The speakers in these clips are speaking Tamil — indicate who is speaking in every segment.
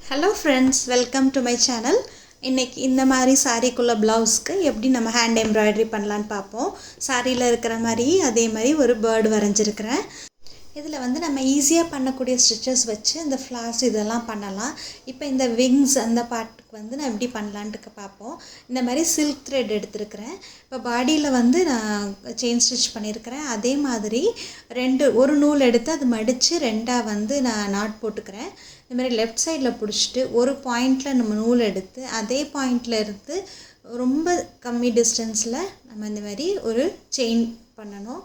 Speaker 1: Hello friends, welcome to my channel. இன்னைக்கு இந்த மாதிரி சாரிக்குள்ள ப்ளவுஸ்க்கு எப்படி நம்ம ஹேண்ட் எம்ப்ராய்டரி பண்ணலான்னு பார்ப்போம். சாரியில் இருக்கிற மாதிரி அதே மாதிரி ஒரு பேர்டு வரைஞ்சிருக்கிறேன். இதில் வந்து நம்ம ஈஸியாக பண்ணக்கூடிய ஸ்டிச்சஸ் வச்சு இந்த ஃப்ளார்ஸ் இதெல்லாம் பண்ணலாம். இப்போ இந்த விங்ஸ் அந்த பார்ட்டுக்கு வந்து நான் எப்படி பண்ணலான்ட்டு பார்ப்போம். இந்த மாதிரி சில்க் த்ரெட் எடுத்துருக்கிறேன். இப்போ பாடியில் வந்து நான் செயின் ஸ்டிச் பண்ணியிருக்கிறேன். அதே மாதிரி ஒரு நூல் எடுத்து அது மடித்து ரெண்டாக வந்து நான் நாட் போட்டுக்கிறேன். இந்த மாதிரி லெஃப்ட் சைடில் பிடிச்சிட்டு ஒரு பாயிண்டில் நம்ம நூல் எடுத்து அதே பாயிண்டில் இருந்து ரொம்ப கம்மி டிஸ்டன்ஸில் நம்ம இந்த மாதிரி ஒரு செயின் பண்ணணும்.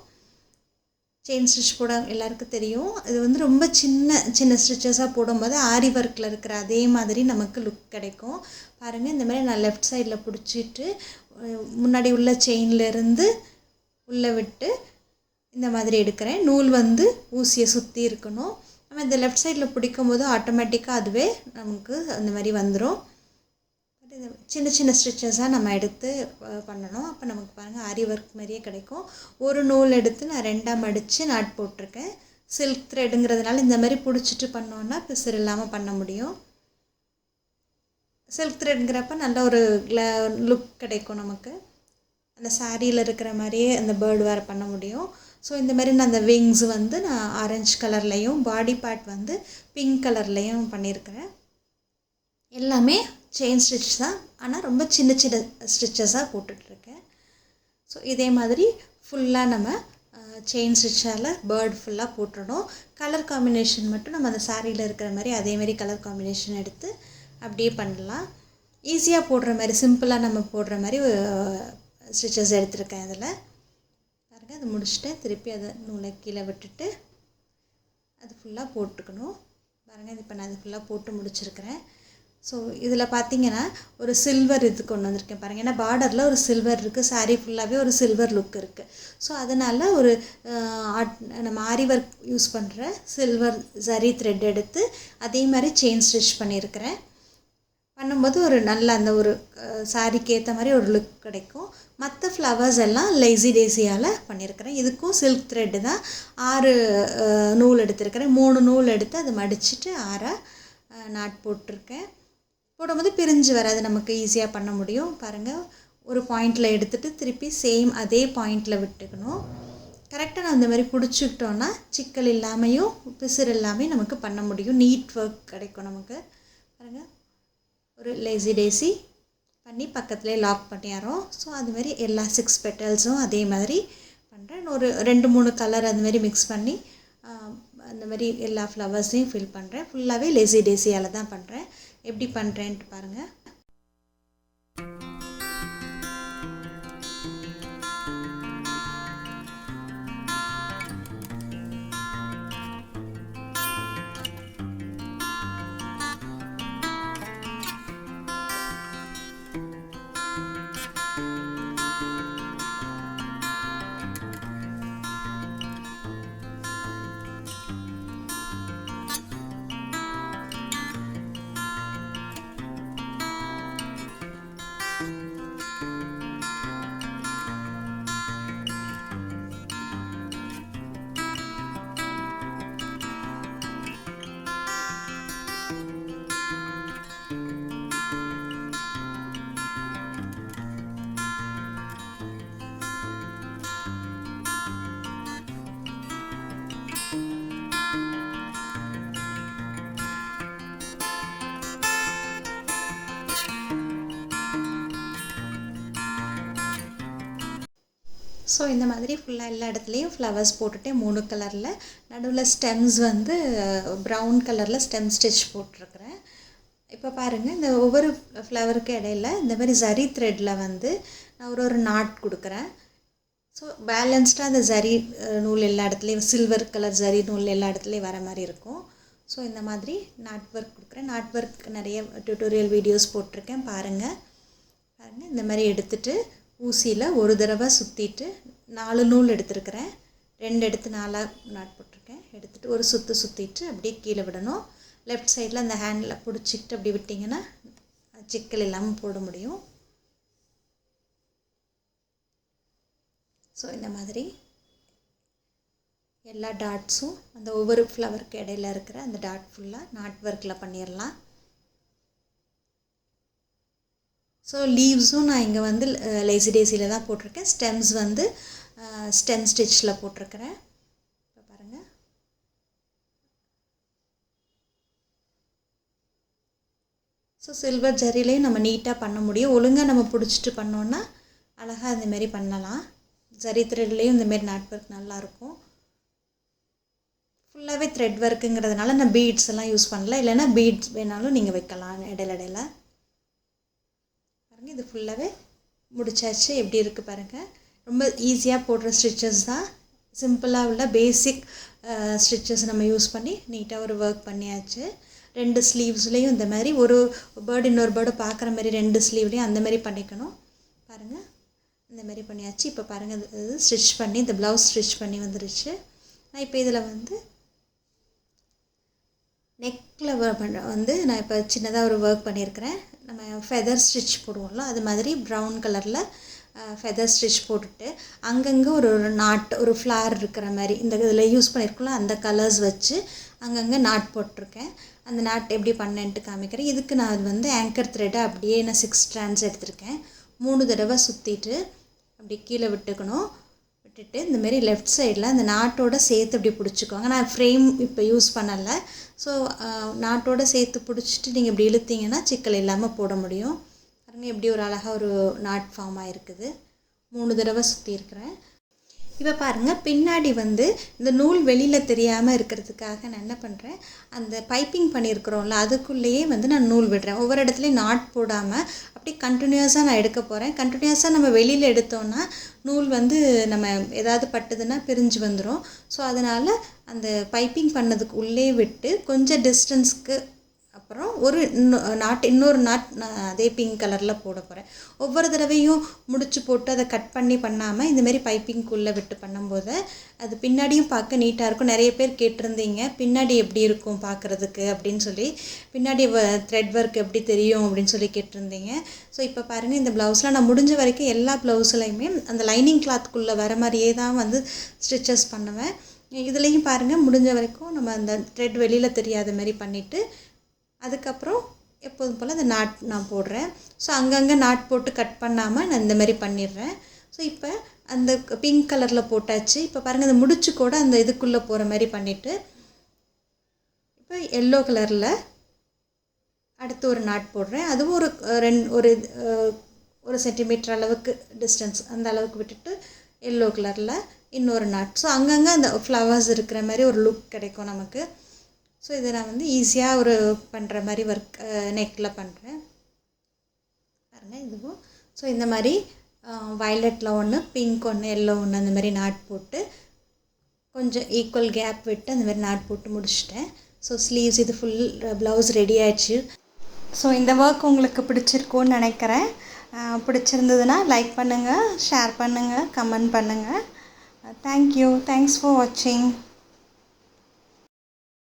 Speaker 1: செயின் ஸ்டிச் போட எல்லாருக்கும் தெரியும். இது வந்து ரொம்ப சின்ன ஸ்டிச்சஸாக போடும்போது ஆரி ஒர்க்கில் இருக்கிற அதே மாதிரி நமக்கு லுக் கிடைக்கும். பாருங்கள், இந்த மாதிரி நான் லெஃப்ட் சைடில் பிடிச்சிட்டு முன்னாடி உள்ள செயின்லேருந்து உள்ளே விட்டு இந்த மாதிரி எடுக்கிறேன். நூல் வந்து ஊசியை சுற்றி இருக்கணும். நம்ம இந்த லெஃப்ட் சைடில் பிடிக்கும் போது ஆட்டோமேட்டிக்காக அதுவே நமக்கு அந்த மாதிரி வந்துடும். சின்ன ஸ்டிச்சஸாக நம்ம எடுத்து பண்ணணும். அப்போ நமக்கு பாருங்கள் ஆரி ஒர்க் மாதிரியே கிடைக்கும். ஒரு நூல் எடுத்து நான் ரெண்டாக மடித்து நாட் போட்டிருக்கேன். சில்க் த்ரெட்டுங்கிறதுனால இந்த மாதிரி பிடிச்சிட்டு பண்ணோன்னா பிசுறு இல்லாமல் பண்ண முடியும். சில்க் த்ரெட்ங்கிறப்ப நல்ல ஒரு லுக் கிடைக்கும் நமக்கு. அந்த சாரியில் இருக்கிற மாதிரியே அந்த பேர்டு வேறு பண்ண முடியும். ஸோ இந்த மாதிரி நான் அந்த விங்ஸ் வந்து நான் ஆரஞ்சு கலர்லேயும் பாடி பார்ட் வந்து பிங்க் கலர்லேயும் பண்ணியிருக்கிறேன். எல்லாமே செயின் ஸ்டிச் தான், ஆனால் ரொம்ப சின்ன ஸ்டிச்சஸாக போட்டுட்ருக்கேன். ஸோ இதே மாதிரி ஃபுல்லாக நம்ம செயின் ஸ்டிச்சால் பேர்டு ஃபுல்லாக போட்டுடணும். கலர் காம்பினேஷன் மட்டும் நம்ம அந்த சாரியில் இருக்கிற மாதிரி அதேமாதிரி கலர் காம்பினேஷன் எடுத்து அப்படியே பண்ணலாம். ஈஸியாக போடுற மாதிரி சிம்பிளாக நம்ம போடுற மாதிரி ஸ்டிச்சஸ் எடுத்துருக்கேன். அதில் பாருங்கள், அது முடிச்சுட்டு திருப்பி அதை நூலை கீழே விட்டுட்டு அது ஃபுல்லாக போட்டுக்கணும். பாருங்கள், இது இப்போ நான் அது ஃபுல்லாக போட்டு முடிச்சிருக்கிறேன். ஸோ இதில் பார்த்தீங்கன்னா ஒரு சில்வர் இது கொண்டு வந்திருக்கேன் பாருங்கள். ஏன்னா பார்டரில் ஒரு சில்வர் இருக்குது, சாரீ ஃபுல்லாகவே ஒரு சில்வர் லுக் இருக்குது. ஸோ அதனால் ஒரு நம்ம ஆரி ஒர்க் யூஸ் பண்ணுற சில்வர் ஜரி த்ரெட் எடுத்து அதே மாதிரி செயின் ஸ்டிச் பண்ணியிருக்கிறேன். பண்ணும்போது ஒரு நல்ல அந்த ஒரு சாரிக்கு ஏற்ற மாதிரி ஒரு லுக் கிடைக்கும். மற்ற ஃப்ளவர்ஸ் எல்லாம் லேசி டேசியால் பண்ணியிருக்கிறேன். இதுக்கும் சில்க் த்ரெட்டு தான் 6 நூல் எடுத்திருக்கிறேன். 3 நூல் எடுத்து அதை மடிச்சுட்டு 6 நாட் போட்டிருக்கேன். போடும்போது பிரிஞ்சு வராது, நமக்கு ஈஸியாக பண்ண முடியும். பாருங்கள், ஒரு பாயிண்டில் எடுத்துகிட்டு திருப்பி சேம் அதே பாயிண்டில் விட்டுக்கணும். கரெக்டாக நான் அந்த மாதிரி பிடிச்சிக்கிட்டோன்னா சிக்கல் இல்லாமையும் பிசுறு இல்லாமையும் நமக்கு பண்ண முடியும். நீட் ஒர்க் கிடைக்கும் நமக்கு. பாருங்கள், ஒரு லேசி டேசி பண்ணி பக்கத்துலேயே லாக் பண்ணிடுறோம். ஸோ அதுமாதிரி எல்லா 6 பெட்டல்ஸும் அதே மாதிரி பண்ணுறேன். ஒரு 2-3 கலர் அதுமாரி மிக்ஸ் பண்ணி அந்த மாதிரி எல்லா ஃப்ளவர்ஸையும் ஃபில் பண்ணுறேன். ஃபுல்லாகவே லேசி டேசியால் தான் பண்ணுறேன். எப்படி பண்ணுறேன்ட்டு பாருங்கள். ஸோ இந்த மாதிரி ஃபுல்லாக எல்லா இடத்துலையும் ஃப்ளவர்ஸ் போட்டுட்டு 3 கலரில் நடுவில் ஸ்டெம்ஸ் வந்து ப்ரௌன் கலரில் ஸ்டெம் ஸ்டிச் போட்டிருக்கிறேன். இப்போ பாருங்கள், இந்த ஒவ்வொரு ஃப்ளவருக்கு இடையில இந்த மாதிரி ஜரி த்ரெட்டில் வந்து நான் ஒரு நாட் கொடுக்குறேன். ஸோ பேலன்ஸ்டாக அந்த ஜரி நூல் எல்லா இடத்துலையும் சில்வர் கலர் ஜரி நூல் எல்லா இடத்துலையும் வர மாதிரி இருக்கும். ஸோ இந்த மாதிரி நாட் ஒர்க் கொடுக்குறேன். நாட் ஒர்க் நிறைய டியூட்டோரியல் வீடியோஸ் போட்டிருக்கேன், பாருங்கள். இந்த மாதிரி எடுத்துகிட்டு ஊசியில் ஒரு தடவை சுற்றிட்டு 4 நூல் எடுத்துருக்கிறேன். 2 எடுத்து 4 நாட் போட்டிருக்கேன். எடுத்துகிட்டு ஒரு சுற்றிட்டு அப்படியே கீழே விடணும். லெஃப்ட் சைடில் அந்த ஹேண்டில் பிடிச்சிக்கிட்டு அப்படி விட்டிங்கன்னா சிக்கல் இல்லாமல் போட முடியும். ஸோ இந்த மாதிரி எல்லா டாட்ஸும் அந்த ஒவ்வொரு ஃப்ளவருக்கு இடையில இருக்கிற அந்த டாட் ஃபுல்லாக நாட் ஒர்க்கில் பண்ணிடலாம். ஸோ லீவ்ஸும் நான் இங்கே வந்து லேசி டேஸியில் தான் போட்டிருக்கேன். ஸ்டெம்ஸ் வந்து ஸ்டெம் ஸ்டிச்சில் போட்டிருக்கிறேன். இப்போ பாருங்கள். ஸோ சில்வர் ஜரிலையும் நம்ம நீட்டாக பண்ண முடியும். ஒழுங்காக நம்ம பிடிச்சிட்டு பண்ணோன்னா அழகாக இந்தமாரி பண்ணலாம். ஜரி த்ரெட்லேயும் இந்தமாரி நாட் ஒர்க் நல்லாயிருக்கும். ஃபுல்லாகவே த்ரெட் ஒர்க்குங்கிறதுனால நான் பீட்ஸ் எல்லாம் யூஸ் பண்ணல. இல்லைன்னா பீட்ஸ் வேணாலும் நீங்கள் வைக்கலாம் இடையில. பாருங்கள், இது ஃபுல்லாகவே முடிச்சாச்சு. எப்படி இருக்குது பாருங்கள். ரொம்ப ஈஸியாக போடுற ஸ்டிச்சஸ் தான். சிம்பிளாக உள்ள பேசிக் ஸ்டிச்சஸ் நம்ம யூஸ் பண்ணி நீட்டாக ஒரு ஒர்க் பண்ணியாச்சு. 2 ஸ்லீவ்ஸ்லேயும் இந்த மாதிரி ஒரு பேர்டு இன்னொரு பேர்டு பார்க்குற மாதிரி 2 ஸ்லீவ்லேயும் அந்த மாதிரி பண்ணிக்கணும். பாருங்கள், இந்த மாதிரி பண்ணியாச்சு. இப்போ பாருங்கள், இது ஸ்டிச் பண்ணி இந்த ப்ளவுஸ் ஸ்டிச் பண்ணி வந்துருச்சு. நான் இப்போ இதில் வந்து நெக்கில் வந்து நான் இப்போ சின்னதாக ஒரு ஒர்க் பண்ணியிருக்கிறேன். நம்ம ஃபெதர் ஸ்டிச் போடுவோம்ல, அது மாதிரி ப்ரௌன் கலரில் ஃபெதர் ஸ்டிச் போட்டுட்டு அங்கங்கே ஒரு நாட் ஒரு ஃப்ளார் இருக்கிற மாதிரி இந்த இதில் யூஸ் பண்ணியிருக்கோம்ல அந்த கலர்ஸ் வச்சு அங்கங்கே நாட் போட்டிருக்கேன். அந்த நாட் எப்படி பண்ணேன்ட்டு காமிக்கிறேன். இதுக்கு நான் அது வந்து ஆங்கர் த்ரெட்டை அப்படியே நான் 6 ஸ்ட்ராண்ட்ஸ் எடுத்திருக்கேன். 3 தடவை சுற்றிட்டு அப்படி கீழே விட்டுட்டு இந்தமாரி லெஃப்ட் சைடில் அந்த நாட்டோடு சேர்த்து அப்படி பிடிச்சிக்கோங்க. நான் ஃப்ரேம் இப்போ யூஸ் பண்ணலை. ஸோ நாட்டோடு சேர்த்து பிடிச்சிட்டு நீங்கள் இப்படி இழுத்தீங்கன்னா சிக்கல் இல்லாமல் போட முடியும். பாருங்கள், எப்படி ஒரு அழகாக ஒரு நாட் ஃபார்ம் ஆகிருக்குது. 3 தடவை சுற்றிருக்கிறேன். இப்போ பாருங்கள், பின்னாடி வந்து இந்த நூல் வெளியில் தெரியாமல் இருக்கிறதுக்காக நான் என்ன பண்ணுறேன், அந்த பைப்பிங் பண்ணியிருக்கிறோம்ல அதுக்குள்ளேயே வந்து நான் நூல் விடுறேன். ஒவ்வொரு இடத்துலையும் நாட் போடாமல் அப்படி கண்டினியூஸாக நான் எடுக்க போகிறேன். கண்டினியூஸாக நம்ம வெளியில் எடுத்தோன்னா நூல் வந்து நம்ம ஏதாவது பட்டுதுன்னா பிரிஞ்சு வந்துடும். ஸோ அதனால் அந்த பைப்பிங் பண்ணதுக்கு உள்ளே விட்டு கொஞ்சம் டிஸ்டன்ஸ்க்கு அப்புறம் ஒரு இன்னொரு நாட் நான் அதே பிங்க் கலரில் போட போகிறேன். ஒவ்வொரு தடவையும் முடிச்சு போட்டு அதை கட் பண்ணாமல் இந்தமாரி பைப்பிங்குள்ளே விட்டு பண்ணும்போது அது பின்னாடியும் பார்க்க நீட்டாக இருக்கும். நிறைய பேர் கேட்டிருந்தீங்க பின்னாடி எப்படி இருக்கும் பார்க்குறதுக்கு அப்படின்னு சொல்லி, பின்னாடி த்ரெட் ஒர்க் எப்படி தெரியும் அப்படின்னு சொல்லி கேட்டிருந்தீங்க. ஸோ இப்போ பாருங்கள், இந்த ப்ளவுஸில் நான் முடிஞ்ச வரைக்கும் எல்லா ப்ளவுஸ்லையுமே அந்த லைனிங் கிளாத்துக்குள்ளே வர மாதிரியே தான் வந்து ஸ்டிச்சஸ் பண்ணுவேன். இதுலேயும் பாருங்கள், முடிஞ்ச வரைக்கும் நம்ம அந்த த்ரெட் வெளியில் தெரியாத மாதிரி பண்ணிவிட்டு அதுக்கப்புறம் எப்போதும் போல் அந்த நாட் நான் போடுறேன். ஸோ அங்கங்கே நாட் போட்டு கட் பண்ணாமல் நான் இந்த மாதிரி பண்ணிடுறேன். ஸோ இப்போ அந்த பிங்க் கலரில் போட்டாச்சு. இப்போ பாருங்கள், அந்த முடிச்சு கூட அந்த இதுக்குள்ளே போகிற மாதிரி பண்ணிவிட்டு இப்போ எல்லோ கலரில் அடுத்து ஒரு நாட் போடுறேன். அதுவும் ஒரு சென்டிமீட்டர் அளவுக்கு டிஸ்டன்ஸ் அந்த அளவுக்கு விட்டுட்டு எல்லோ கலரில் இன்னொரு நாட். ஸோ அங்கங்கே அந்த ஃப்ளவர்ஸ் இருக்கிற மாதிரி ஒரு லுக் கிடைக்கும் நமக்கு. ஸோ இதை நான் வந்து ஈஸியாக ஒரு பண்ணுற மாதிரி ஒர்க் நெக்கில் பண்ணுறேன். பாருங்கள், இதுவும் ஸோ இந்த மாதிரி வயலட்டில் ஒன்று, பிங்க் ஒன்று, எல்லோ ஒன்று அந்த மாதிரி நாட் போட்டு கொஞ்சம் ஈக்குவல் கேப் விட்டு அந்த மாதிரி நாட் போட்டு முடிச்சிட்டேன். ஸோ ஸ்லீவ்ஸ் இது ஃபுல் ப்ளவுஸ் ரெடி ஆயிடுச்சு. ஸோ இந்த ஒர்க் உங்களுக்கு பிடிச்சிருக்கும்னு நினைக்கிறேன். பிடிச்சிருந்ததுன்னா லைக் பண்ணுங்கள், ஷேர் பண்ணுங்கள், கமெண்ட் பண்ணுங்கள். தேங்க்யூ. தேங்க்ஸ் ஃபார் வாட்சிங்.